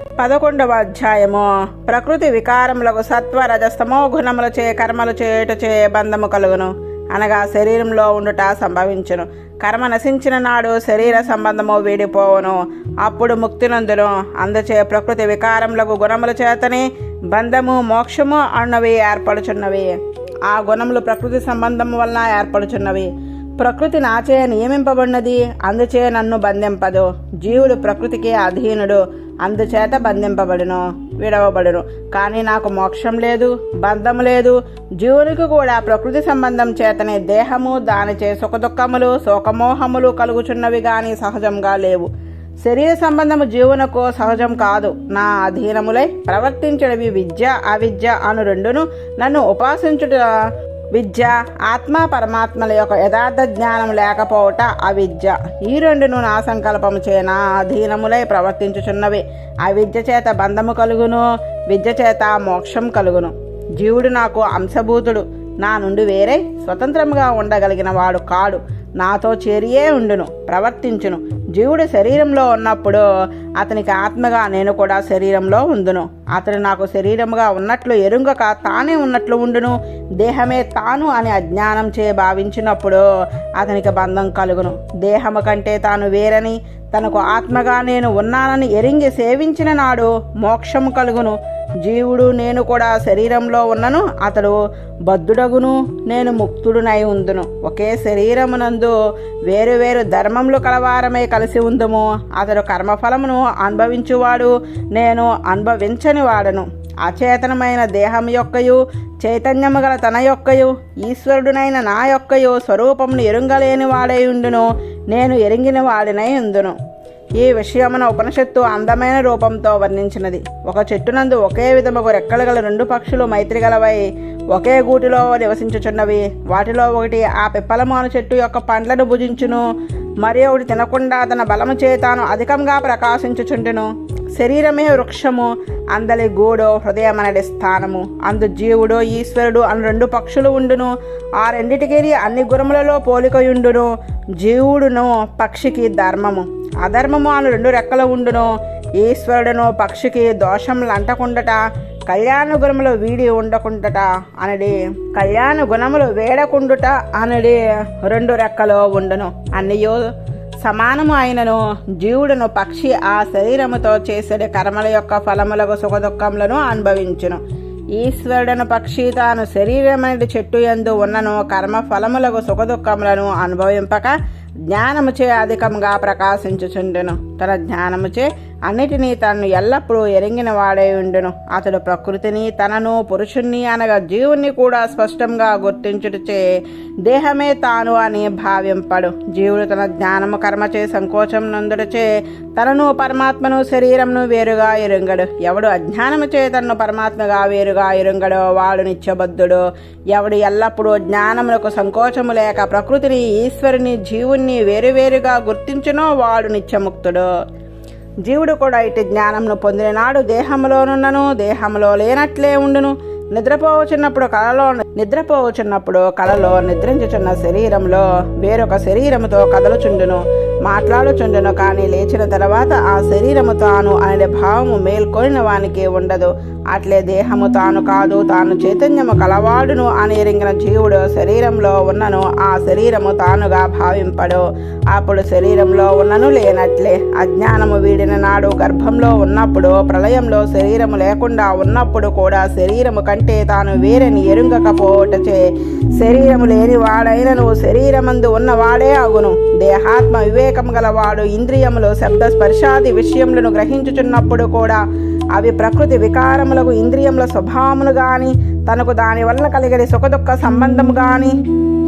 11వ అధ్యాయము. ప్రకృతి వికారములకు సత్వ రజస్తమో గుణములచే కర్మలు చేయుటచే బంధము కలుగును, అనగా శరీరంలో ఉండుట సంభవించును. కర్మ నశించిన నాడు శరీర సంబంధము వీడిపోవును, అప్పుడు ముక్తినందును. అందుచే ప్రకృతి వికారములకు గుణముల చేతనే బంధము మోక్షము అన్నవి ఏర్పడుచున్నవి. ఆ గుణములు ప్రకృతి సంబంధము వలన ఏర్పడుచున్నవి. ప్రకృతి నాచే నియమింపబడినది, అందుచే నన్ను బంధింపదు. జీవుడు ప్రకృతికి అధీనుడు, అందుచేత బంధింపబడును, విడవబడును. కానీ నాకు మోక్షం లేదు, బంధము లేదు. జీవునికి కూడా ప్రకృతి సంబంధం చేతనే దేహము, దానిచే సుఖదుఖములు శోకమోహములు కలుగుచున్నవి గాని సహజంగా లేవు. శరీర సంబంధము జీవునకు సహజం కాదు. నా అధీనములై ప్రవర్తించడవి విద్య అవిద్య అను రెండును. నన్ను ఉపాసించుట విద్య, ఆత్మ పరమాత్మల యొక్క యథార్థ జ్ఞానం లేకపోవట అవిద్య. ఈ రెండును నా సంకల్పము చే నా అధీనములై ప్రవర్తించుచున్నవి. అవిద్య చేత బంధము కలుగును, విద్య చేత మోక్షం కలుగును. జీవుడు నాకు అంశభూతుడు, నా నుండి వేరే స్వతంత్రముగా ఉండగలిగిన వాడు కాడు. నాతో చేరియే ఉండును, ప్రవర్తించును. జీవుడు శరీరంలో ఉన్నప్పుడు అతనికి ఆత్మగా నేను కూడా శరీరంలో ఉందును. అతడు నాకు శరీరముగా ఉన్నట్లు ఎరుంగక తానే ఉన్నట్లు ఉండును. దేహమే తాను అని అజ్ఞానం చే భావించినప్పుడు అతనికి బంధం కలుగును. దేహము కంటే తాను వేరని, తనకు ఆత్మగా నేను ఉన్నానని ఎరింగి సేవించిన నాడు మోక్షము కలుగును. జీవుడు నేను కూడా శరీరంలో ఉన్నను, అతడు బద్ధుడగును, నేను ముక్తుడునై ఉందును. ఒకే శరీరమునందు వేరు వేరు ధర్మములు కలవారమై కలిసి ఉందుము. అతడు కర్మఫలమును అనుభవించువాడు, నేను అనుభవించని వాడను. అచేతనమైన దేహం యొక్కయు చైతన్యము గల తన యొక్కయు ఈశ్వరుడునైన నా యొక్కయు స్వరూపమును ఎరుంగలేని వాడై ఉండును, నేను ఎరింగిన వాడినై ఉందును. ఈ విషయమున ఉపనిషత్తు అందమైన రూపంతో వర్ణించినది. ఒక చెట్టునందు ఒకే విధముకు రెక్కలు గల 2 పక్షులు మైత్రి గలవై ఒకే గూటిలో నివసించుచున్నవి. వాటిలో ఒకటి ఆ పిప్పలమాను చెట్టు యొక్క పండ్లను భుజించును, మరి ఒకటి తినకుండా తన బలము చేతాను అధికంగా ప్రకాశించుచుండును. శరీరమే వృక్షము, అందలి గూడు హృదయమనడి స్థానము. అందు జీవుడు ఈశ్వరుడు అను 2 పక్షులు ఉండును. ఆ రెండిటికి అన్ని గుణములలో పోలికయుండును. జీవుడును పక్షికి ధర్మము, అధర్మము అను 2 రెక్కలు ఉండును. ఈశ్వరుడును పక్షికి దోషములు అంటకుండట, కళ్యాణ గుణములు వీడి ఉండకుండట అనడి, కళ్యాణ గుణములు వేడకుండుట అనడి 2 రెక్కలు ఉండును. అన్నయో సమానము అయినను జీవుడును పక్షి ఆ శరీరముతో చేసే కర్మల యొక్క ఫలములకు సుఖదుఖములను అనుభవించును. ఈశ్వరుడను పక్షి తాను శరీరమనేది చెట్టు యందు ఉన్నను కర్మ ఫలములకు సుఖదుఖములను అనుభవింపక జ్ఞానముచే అధికంగా ప్రకాశించుచుండును. తన జ్ఞానముచే అన్నిటినీ తను ఎల్లప్పుడూ ఎరింగిన వాడై ఉండును. అతడు ప్రకృతిని, తనను, పురుషుణ్ణి అనగా జీవుణ్ణి కూడా స్పష్టంగా గుర్తించుటచే దేహమే తాను అని భావింపడు. జీవుడు తన జ్ఞానము కర్మచే సంకోచం నందుటచే తనను పరమాత్మను శరీరమును వేరుగా ఎరుంగడు. ఎవడు అజ్ఞానముచే తనను పరమాత్మగా వేరుగా ఎరుంగడో వాడు నిత్యబద్ధుడు. ఎవడు ఎల్లప్పుడూ జ్ఞానములకు సంకోచము లేక ప్రకృతిని, ఈశ్వరుని, జీవుణ్ణి వేరువేరుగా గుర్తించునో వాడు నిత్యముక్తుడు. జీవుడు కూడా ఇటు జ్ఞానమును పొందిన నాడు దేహములోనున్నను, దేహములో లేనట్లే ఉండును. నిద్రపోవచున్నప్పుడు కలలో నిద్రించుచున్న శరీరంలో వేరొక శరీరముతో కదలుచుండును, మాట్లాడుచుండును. కానీ లేచిన తర్వాత ఆ శరీరము తాను అనే భావము మేల్కొనిన వానికి ఉండదు. అట్లే దేహము తాను కాదు, తాను చైతన్యము కలవాడును అని ఎరింగిన జీవుడు శరీరంలో ఉన్నను ఆ శరీరము తానుగా భావింపడు. అప్పుడు శరీరంలో ఉన్నను లేనట్లే. అజ్ఞానము వీడిన నాడు గర్భంలో ఉన్నప్పుడు, ప్రళయంలో శరీరము లేకుండా ఉన్నప్పుడు కూడా శరీరము కంటే తాను వేరని ఎరుంగకపోవటచే శరీరము లేని వాడైనను శరీరమందు ఉన్నవాడే అగును. దేహాత్మ వివేకము గలవాడు ఇంద్రియములు శబ్ద స్పర్శాది విషయములను గ్రహించుచున్నప్పుడు కూడా అవి ప్రకృతి వికారములకు ఇంద్రియముల స్వభావములు గాని, తనకు దాని వలన కలిగడి సుఖదుఖ సంబంధము గాని,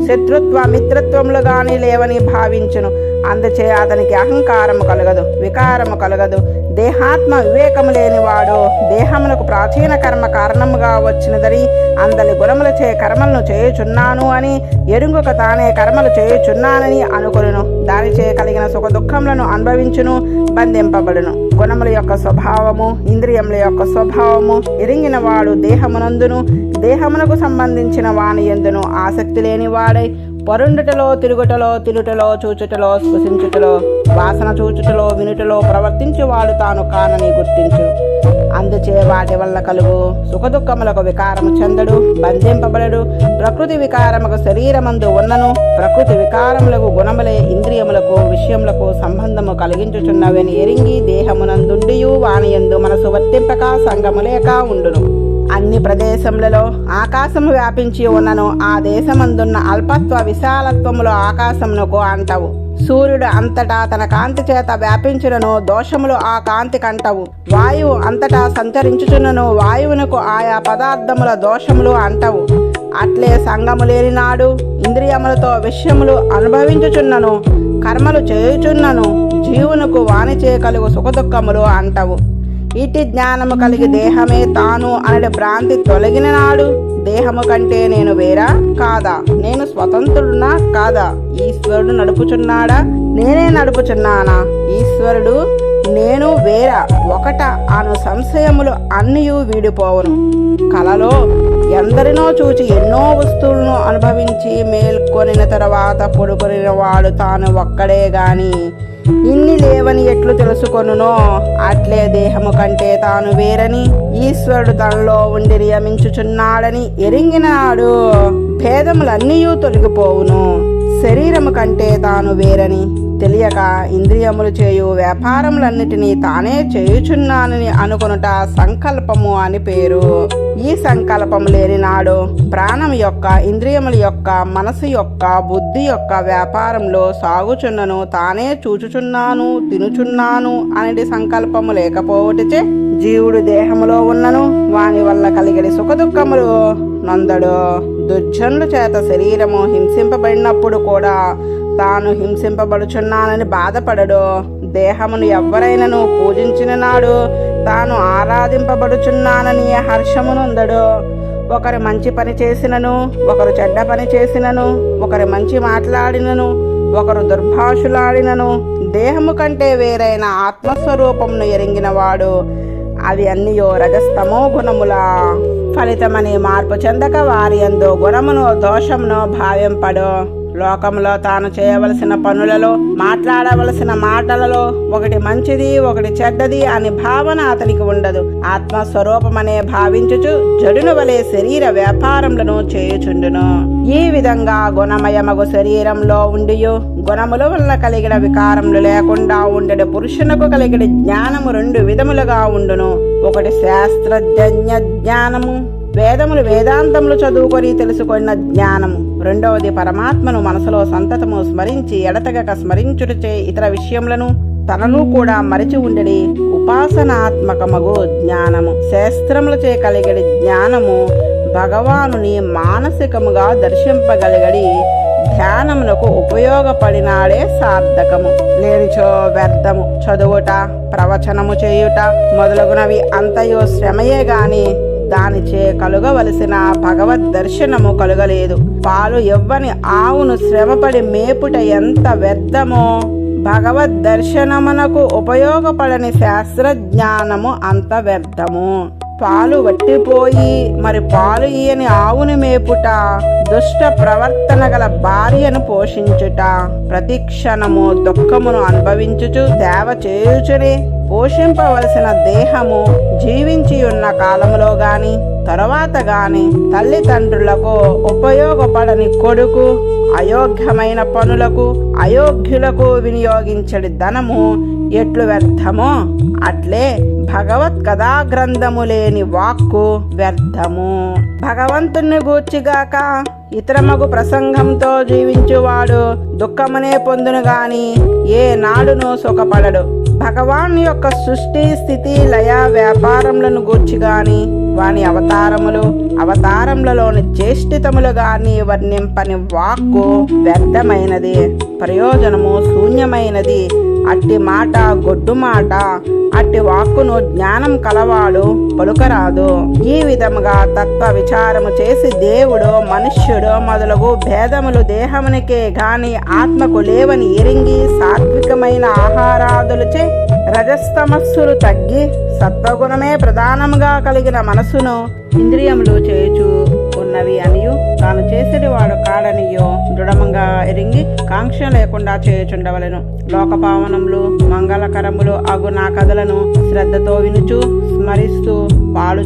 శత్రుత్వ మిత్రత్వములు గాని లేవని భావించును. అందుచే అతనికి అహంకారము కలగదు, వికారము కలగదు. దేహాత్మ వివేకము లేనివాడు దేహమునకు ప్రాచీన కర్మ కారణముగా వచ్చినదని అందలి గుణములచే కర్మలను చేయుచున్నాను అని ఎరుంగుక తానే కర్మలు చేయుచున్నానని అనుకొనును. దానిచే కలిగిన సుఖ దుఃఖములను అనుభవించును, బంధింపబడును. గుణముల యొక్క స్వభావము, ఇంద్రియముల యొక్క స్వభావము ఎరింగిన వాడు దేహమునందును దేహమునకు సంబంధించిన వాని యందును ఆసక్తి లేని వాడై పరుండుటలో, తిరుగుటలో, తిరుటలో, చూచుటలో, స్పృశించుటలో, వాసన చూచుటలో, వినుటలో ప్రవర్తించువాడు తాను కానని గుర్తించు. వాటి వల్ల కలుగు సుఖదుఖములకు వికారము చెందడు, బంధింపబడడు. ప్రకృతి వికారముకు శరీరమందు ఉన్నను, ప్రకృతి వికారములకు గుణములే ఇంద్రియములకు విషయములకు సంబంధము కలిగించుచున్నవని ఎరింగి దేహమునందుండియు వానియందు మనసు వర్తింపక సంగము లేక ఉండును. అన్ని ప్రదేశములలో ఆకాశము వ్యాపించి ఉన్నను, ఆ దేశమందున్న అల్పత్వ విశాలత్వములో ఆకాశమునకు అంటవు. సూర్యుడు అంతటా తన కాంతి చేత వ్యాపించునను, దోషములు ఆ కాంతి కంటవు. వాయువు అంతటా సంచరించుచున్నను, వాయువునకు ఆయా పదార్థముల దోషములు అంటవు. అట్లే సంగము లేని నాడు ఇంద్రియములతో విషయములు అనుభవించుచున్నను, కర్మలు చేయుచున్నను, జీవునకు వానిచే కలుగు సుఖదుఖములు అంటవు. ఇటు జ్ఞానము కలిగి దేహమే తాను అనడి భ్రాంతి తొలగిన నాడు దేహము కంటే నేను వేరా కాదా, నేను స్వతంత్రుడునా కాదా, ఈశ్వరుడు నడుపుచున్నాడా నేనే నడుపుచున్నానా, ఈశ్వరుడు నేను వేరా ఒకట అను సంశయములు అన్నియు వీడిపోవును. కలలో ఎందరినో చూచి ఎన్నో వస్తువులను అనుభవించి మేల్కొనిన తర్వాత పడుకొనిన వాడు తాను ఒక్కడే గాని ఇన్ని లేవని ఎట్లు తెలుసుకొనునో, అట్లే దేహము కంటే తాను వేరని ఈశ్వరుడు తనలో ఉండి నియమించుచున్నాడని ఎరింగినాడు భేదములన్నీయూ తొలగిపోవును. శరీరము కంటే తాను వేరని తెలియక ఇంద్రియములు చేయు వ్యాపారములన్నిటినీ తానే చేయుచున్నానని అనుకొనుట సంకల్పము అని పేరు. ఈ సంకల్పము లేని నాడు ప్రాణం యొక్క, ఇంద్రియముల యొక్క, మనసు యొక్క, బుద్ధి యొక్క వ్యాపారంలో సాగుచున్నను, తానే చూచుచున్నాను, తినుచున్నాను అనేది సంకల్పము లేకపోవటచే జీవుడు దేహములో ఉన్నను, వాని వల్ల కలిగడి సుఖదుఖములు నొందడు. దుర్జనుల చేత శరీరము హింసింపబడినప్పుడు కూడా తాను హింసింపబడుచున్నానని బాధపడడు. దేహమును ఎవ్వరైనను పూజించిన నాడు తాను ఆరాధింపబడుచున్నానని హర్షమునొందడు. ఒకరు మంచి పని చేసినను, ఒకరు చెడ్డ పని చేసినను, ఒకరు మంచి మాట్లాడినను, ఒకరు దుర్భాషలాడినను దేహము కంటే వేరైన ఆత్మస్వరూపమును ఎరింగినవాడు అవి అన్నియో రజస్తమో గుణముల ఫలితమని మార్పు చెందక వారి యందు గుణమును దోషమును భావింపడు. లోకంలో తాను చేయవలసిన పనులలో, మాట్లాడవలసిన మాటలలో ఒకటి మంచిది ఒకటి చెడ్డది అని భావన అతనికి ఉండదు. ఆత్మస్వరూపమనే భావించుచు జడును వలె శరీర వ్యాపారములను చేయుచుండును. ఈ విధంగా గుణమయమగు శరీరంలో ఉండియు గుణముల వల్ల కలిగిన వికారములు లేకుండా ఉండెడు పురుషునకు కలిగిన జ్ఞానము రెండు విధములుగా ఉండును. ఒకటి శాస్త్రజ్ఞ జ్ఞానము, వేదములు వేదాంతములు చదువుకొని తెలుసుకున్న జ్ఞానము. రెండవది పరమాత్మను మనసులో సంతతము స్మరించి ఎడతెగక స్మరించుటచే ఇతర విషయములను తనను కూడా మరిచి ఉండడి ఉపాసనాత్మకమగు జ్ఞానము. శాస్త్రములచే కలిగడి జ్ఞానము భగవానుని మానసికముగా దర్శింపగలిగడి ధ్యానమునకు ఉపయోగపడినాడే సార్థకము. లేనిచో వ్యర్థము. చదువుట, ప్రవచనము చేయుట మొదలగునవి అంతయో శ్రమయే గాని దానిచే కలుగవలసిన భగవద్ దర్శనము కలుగలేదు. పాలు ఇవ్వని ఆవును శ్రమపడి మేపుట ఎంత వ్యర్థమో భగవద్ దర్శనమునకు ఉపయోగపడని శాస్త్రజ్ఞానము అంత వ్యర్థము. పాలు వట్టిపోయి మరి పాలు ఇయ్యని ఆవుని మేపుట, దుష్ట ప్రవర్తన గల భార్యను పోషించుట, ప్రతిక్షణము దుఃఖమును అనుభవించుచు సేవ చేయుచునే పోషింపవలసిన దేహము జీవించి ఉన్న కాలములో గాని తరువాత గాని తల్లిదండ్రులకు ఉపయోగపడని కొడుకు అయోగ్యమైన పనులకు అయోగ్యులకు వినియోగించడి ధనము ఎట్లు వ్యర్థమో అట్లే భగవత్ కథా గ్రంథము లేని వాక్కు వ్యర్థము. భగవంతుని గూర్చిగాక ఇతరమగు ప్రసంగంతో జీవించువాడు దుఃఖమునే పొందును గాని ఏ నాడును సుఖపడడు. భగవాన్ యొక్క సృష్టి స్థితి లయ వ్యాపారములను గూర్చి గాని వాని అవతారములలోని చేష్టితములు గాని వర్ణింపని వాక్కు వ్యర్థమైనది, ప్రయోజనము శూన్యమైనది. అట్టి మాట గొడ్డు మాట, అట్టి వాక్కును జ్ఞానం కలవాడు పలుకరాదు. ఈ విధముగా తత్వ విచారము చేసి దేవుడు మనుష్యుడు మొదలగు భేదములు దేహమునికే గాని ఆత్మకు లేవని ఎరింగి సాత్వికమైన ఆహారాదులచే రజస్తమస్సులు తగ్గి సత్వగుణమే ప్రధానముగా కలిగిన మనసును ఇంద్రియములు చేయుచు ఉన్నవి అనియు తాను చేసేది వాడు కాడనియో దృఢముగా ఎరింగి కాంక్ష లేకుండా చేయుచుండవలెను. లోకపావనములు మంగళకరములు అగు నా కథలను శ్రద్ధతో వినుచు స్మరిస్తూ పాలు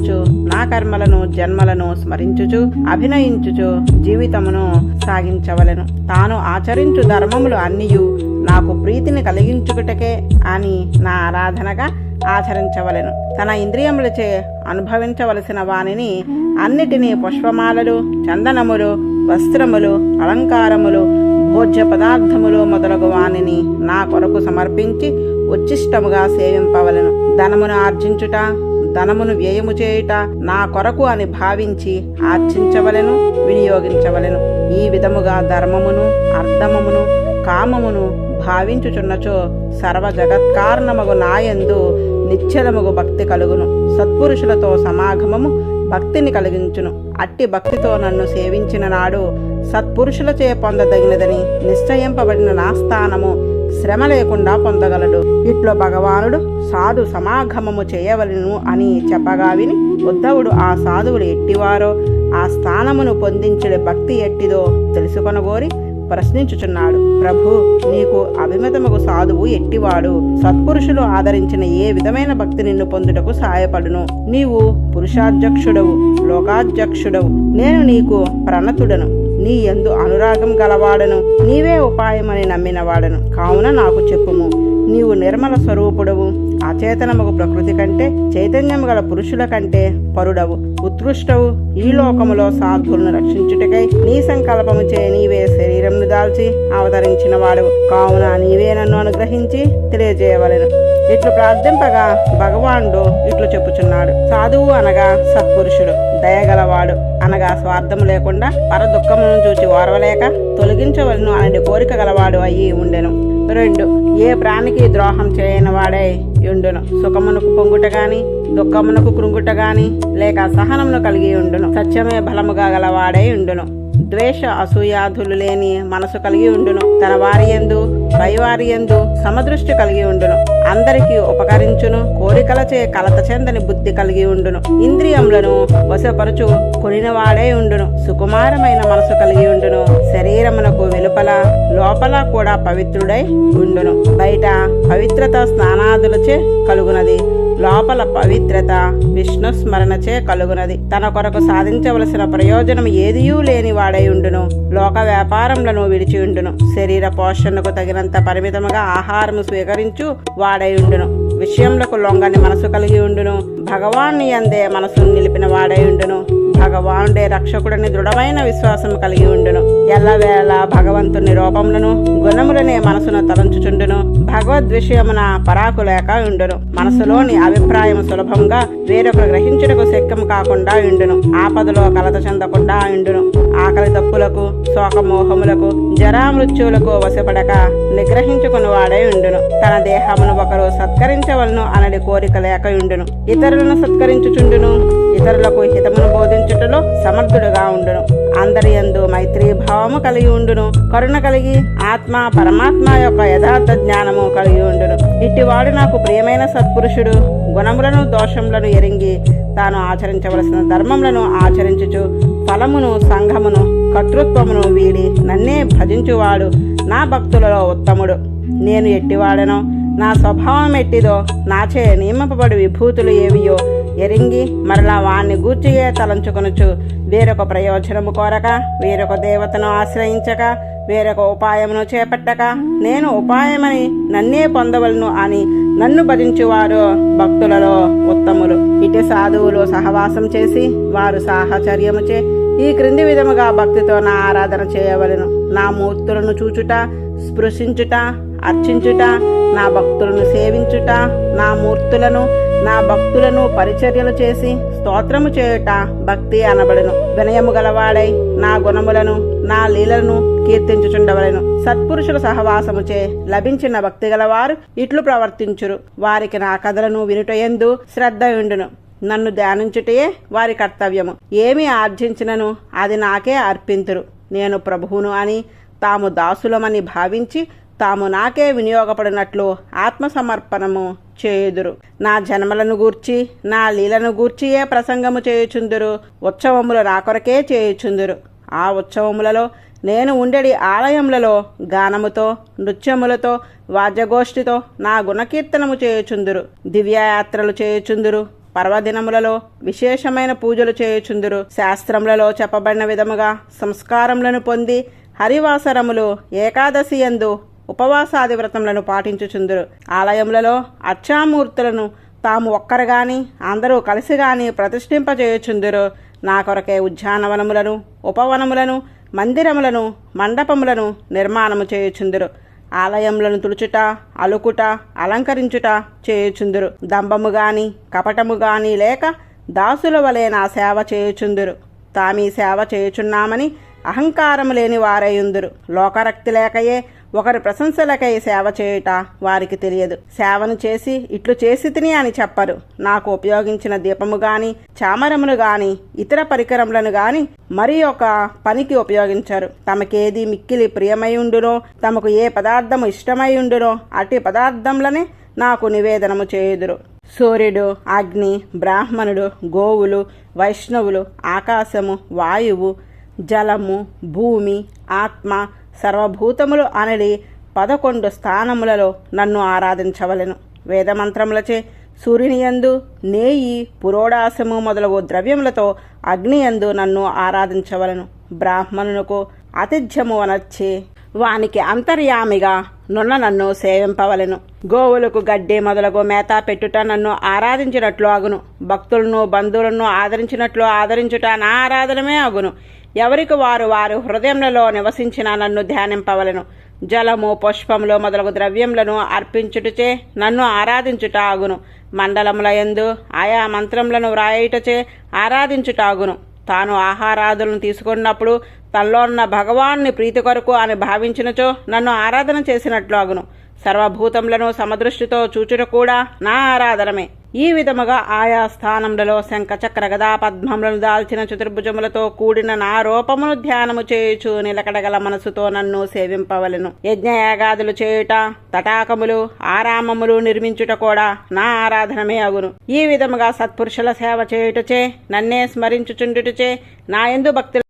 కర్మలను జన్మలను స్మరించుచు అభినయించుచు జీవితమును సాగించవలెను. తాను ఆచరించు ధర్మములు అన్నియు నాకు ప్రీతిని కలిగించుటకే అని నా ఆరాధనగా ఆచరించవలెను. తన ఇంద్రియములచే అనుభవించవలసిన వానిని అన్నిటినీ పుష్పమాలలు, చందనములు, వస్త్రములు, అలంకారములు, భోజ్య పదార్థములు మొదలగు వానిని నా కొరకు సమర్పించి ఉచ్చిష్టముగా సేవింపవలెను. ధనమును ఆర్జించుట, ధనమును వ్యయము చేయుట నా కొరకు అని భావించి ఆర్జించవలెను, వినియోగించవలెను. ఈ విధముగా ధర్మమును, అర్థమమును, కామమును భావించుచున్నచో సర్వ జగత్కారణమగు నాయందు నిశ్చలముగు భక్తి కలుగును. సత్పురుషులతో సమాగమము భక్తిని కలిగించును. అట్టి భక్తితో నన్ను సేవించిన నాడు సత్పురుషులచే పొందదగినదని నిశ్చయింపబడిన నా స్థానము శ్రమ లేకుండా పొందగలడు. ఇట్లో భగవానుడు సాధు సమాగమము చేయవలను అని చెప్పగా విని ఉద్ధవుడు ఆ సాధువులు ఎట్టివారో, ఆ స్థానమును పొందించే భక్తి ఎట్టిదో తెలుసుకొనగోరి ప్రశ్నించుచున్నాడు. ప్రభు, నీకు అభిమతముగు సాధువు ఎట్టివాడు? సత్పురుషులు ఆదరించిన ఏ విధమైన భక్తి నిన్ను పొందుటకు సహాయపడును? నీవు పురుషాధ్యక్షుడవు, లోకాధ్యక్షుడవు. నేను నీకు ప్రణతుడను, నీ యందు అనురాగం గలవాడను, నీవే ఉపాయమని నమ్మినవాడను. కావున నాకు చెప్పుము. నీవు నిర్మల స్వరూపుడవు, అచేతనముగు ప్రకృతి కంటే చైతన్యము గల పురుషుల కంటే పరుడవు, ఉత్కృష్టవు. ఈ లోకములో సాధువులను రక్షించుటకై నీ సంకల్పము చే నీవే శరీరమును దాల్చి అవతరించిన వాడవు. కావున నీవే నన్ను అనుగ్రహించి తెలియజేయవలెను. ఇట్లు ప్రార్థింపగా భగవానుడు ఇట్లు చెప్పుచున్నాడు. సాధువు అనగా సత్పురుషుడు, దయగలవాడు అనగా స్వార్థము లేకుండా పర దుఃఖమును చూచి ఓర్వలేక తొలగించవలను అనే కోరిక గలవాడు అయ్యి ఉండెను. 2. ఏ ప్రాణికి ద్రోహం చేయని వాడై ఉండును. సుఖమునకు పొంగుట గాని, దుఃఖమునకు కృంగుట గాని, లేక సహనమును కలిగి ఉండును. సత్యమే బలముగా గలవాడై ఉండును. ద్వేష అసూయాధులు లేని మనసు కలిగి ఉండును. తన వారి యందు పైవారి యందు సమదృష్టి కలిగి ఉండును. అందరికీ ఉపకరించును. కోరికలచే కలత చెందని బుద్ధి కలిగి ఉండును. ఇంద్రియములను వశపరచు కొనినవాడై ఉండును. సుకుమారమైన మనసు కలిగి ఉండును. శరీరమునకు వెలుపల లోపల కూడా పవిత్రుడై ఉండును. బయట పవిత్రత స్నానాదులచే కలుగునది, లోపల పవిత్రత విష్ణు స్మరణచే కలుగునది. తన కొరకు సాధించవలసిన ప్రయోజనం ఏదియూ లేని వాడై ఉండును. లోక వ్యాపారములను విడిచి ఉండును. శరీర పోషణకు తగినంత పరిమితముగా ఆహారము స్వీకరించు వాడై ఉండును. విషయములకు లొంగని మనసు కలిగి ఉండును. భగవాన్ని యందే మనసును నిలిపిన వాడై ఉండును. భగవానుడే రక్షకుడని దృఢమైన విశ్వాసం కలిగి ఉండును. ఎల్లవేళ భగవంతుని రూపములను గుణములనే మనసును తలంచుచుండును. భగవద్ విషయమున పరాకు లేక ఉండును. మనసులోని అభిప్రాయం సులభంగా వేరొకరు గ్రహించుటకు శక్యం కాకుండా ఉండును. ఆపదలో కలత చెందకుండా ఉండును. ఆకలి తప్పులకు, శోకమోహములకు, జరామృత్యువులకు వశపడక నిగ్రహించుకుని వాడై ఉండును. తన దేహమును ఒకరు సత్కరించవలను అనడి కోరిక లేక ఉండును. ఇతరులను సత్కరించుచుండును. ఇతరులకు హితమును బోధించుటలో సమర్థుడుగా ఉండును. అందరి యందు మైత్రీ భావము కలిగి ఉండును. కరుణ కలిగి ఆత్మ పరమాత్మ యొక్క యథార్థ జ్ఞానము కలిగి ఉండును. ఇట్టివాడు నాకు ప్రియమైన సత్పురుషుడు. గుణములను దోషములను ఎరింగి తాను ఆచరించవలసిన ధర్మములను ఆచరించుచు ఫలమును, సంఘమును, కర్తృత్వమును వీడి నన్నే భజించువాడు నా భక్తులలో ఉత్తముడు. నేను ఎట్టివాడనో, నా స్వభావం ఎట్టిదో, నాచే నియమింపబడి విభూతులు ఏవియో ఎరింగి మరలా వాణ్ణి గూర్చియే తలంచుకొనుచు వేరొక ప్రయోజనము కోరక, వేరొక దేవతను ఆశ్రయించక, వేరొక ఉపాయమును చేపట్టక, నేను ఉపాయమని నన్నే పొందవలను అని నన్ను భజించువారు భక్తులలో ఉత్తములు. ఇటు సాధువులు సహవాసం చేసి వారు సాహచర్యముచే ఈ క్రింది విధముగా భక్తితో నా ఆరాధన చేయవలెను. నా మూర్తులను చూచుట, స్పృశించుట, అర్చించుట, నా భక్తులను సేవించుట, నా మూర్తులను నా భక్తులను పరిచర్యలు చేసి స్తోత్రము చేయుట భక్తి అనబడును. వినయము గలవాడై నా గుణములను, నా లీలను కీర్తించుచుండవలెను. సత్పురుషుల సహవాసముచే లభించిన భక్తి గలవారు ఇట్లు ప్రవర్తించురు. వారికి నా కథలను వినుటయందు శ్రద్ధ ఉండును. నన్ను ధ్యానించుటయే వారి కర్తవ్యము. ఏమి ఆర్జించినను అది నాకే అర్పింతురు. నేను ప్రభువును అని తాము దాసులమని భావించి తాము నాకే వినియోగపడినట్లు ఆత్మసమర్పణము చేయుదురు. నా జన్మలను గూర్చి, నా లీలను గూర్చియే ప్రసంగము చేయుచుందురు. ఉత్సవములు నా కొరకే చేయుచుందురు. ఆ ఉత్సవములలో నేను ఉండెడి ఆలయములలో గానముతో, నృత్యములతో, వాద్యగోష్ఠితో నా గుణకీర్తనము చేయుచుందురు. దివ్యయాత్రలు చేయుచుందురు. పర్వదినములలో విశేషమైన పూజలు చేయుచుందురు. శాస్త్రములలో చెప్పబడిన విధముగా సంస్కారములను పొంది హరివాసరములు ఏకాదశి యందు ఉపవాసాది వ్రతములను పాటించుచుందురు. ఆలయములలో అర్చామూర్తులను తాము ఒక్కరు గాని అందరూ కలిసి గాని ప్రతిష్ఠింపజేయుచుందురు. నా కొరకే ఉద్యానవనములను ఉపవనములను మందిరములను మండపములను నిర్మాణము చేయుచుందురు. ఆలయములను తుడుచుట అలుకుట అలంకరించుట చేయుచుందురు. దంభము గాని కపటము గాని లేక దాసుల వలె నా సేవ చేయుచుందురు. తామీ సేవ చేయుచున్నామని అహంకారము లేని వారయుందురు. లోకరక్తి లేకయే ఒకరి ప్రశంసలకై సేవ చేయుట వారికి తెలియదు. సేవను చేసి ఇట్లు చేసి తిని అని చెప్పరు. నాకు ఉపయోగించిన దీపము గాని చామరమును గాని ఇతర పరికరములను గాని మరి ఒక పనికి ఉపయోగించరు. తమకేది మిక్కిలి ప్రియమై ఉండునో తమకు ఏ పదార్థము ఇష్టమై ఉండునో అట్టి పదార్థములనే నాకు నివేదనము చేయుదురు. సూర్యుడు, అగ్ని, బ్రాహ్మణుడు, గోవులు, వైష్ణవులు, ఆకాశము, వాయువు, జలము, భూమి, ఆత్మ, సర్వభూతములు అనడి 11 స్థానములలో నన్ను ఆరాధించవలెను. వేదమంత్రములచే సూర్యునియందు నేయి పురోడాసము మొదలగు ద్రవ్యములతో అగ్నియందు నన్ను ఆరాధించవలను. బ్రాహ్మణునకు ఆతిథ్యము అనర్చి వానికి అంతర్యామిగా నున్న నన్ను సేవింపవలెను. గోవులకు గడ్డి మొదలగు మేత పెట్టుట నన్ను ఆరాధించినట్లు అగును. భక్తులను బంధువులను ఆదరించినట్లు ఆదరించుట నా ఆరాధనమే అగును. ఎవరికి వారు వారు హృదయములలో నివసించిన నన్ను ధ్యానింపవలెను. జలము పుష్పములు మొదలగు ద్రవ్యములను అర్పించుటచే నన్ను ఆరాధించుట అగును. మండలముల యందు ఆయా మంత్రములను వ్రాయుటచే ఆరాధించుట అగును. తాను ఆహారాదులను తీసుకున్నప్పుడు తనలో ఉన్న భగవాన్ని ప్రీతి కొరకు అని భావించినచో నన్ను ఆరాధన చేసినట్లు అగును. సర్వభూతములను సమదృష్టితో చూచుట కూడా నా ఆరాధనమే. ఈ విధముగా ఆయా స్థానములలో శంఖ చక్ర గదా పద్మములను దాల్చిన చతుర్భుజములతో కూడిన నా రూపమును ధ్యానము చేయుచు నిలకడగల మనసుతో నన్ను సేవింపవలెను. యజ్ఞయాగాదులు చేయుట, తటాకములు, ఆరామములు నిర్మించుట కూడా నా ఆరాధనమే అగును. ఈ విధముగా సత్పురుషుల సేవ చేయుటచే నన్నే స్మరించుచుండుటచే నా యందు భక్తి